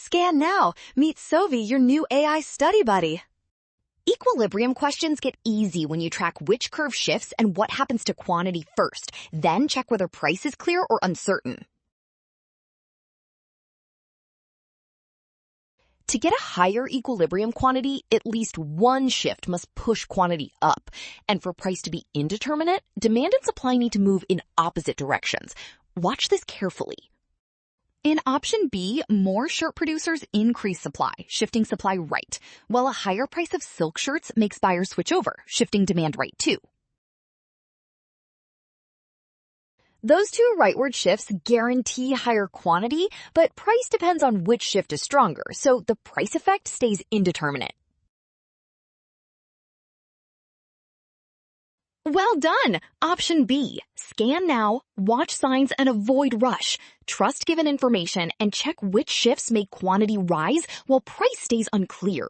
Scan now. Meet Sovi, your new AI study buddy. Equilibrium questions get easy when you track which curve shifts and what happens to quantity first. Then check whether price is clear or uncertain. To get a higher equilibrium quantity, at least one shift must push quantity up. And for price to be indeterminate, demand and supply need to move in opposite directions. Watch this carefully. In option B, more shirt producers increase supply, shifting supply right, while a higher price of silk shirts makes buyers switch over, shifting demand right too. Those two rightward shifts guarantee higher quantity, but price depends on which shift is stronger, so the price effect stays indeterminate. Well done! Option B. Scan now, watch signs, and avoid rush. Trust given information and check which shifts make quantity rise while price stays unclear.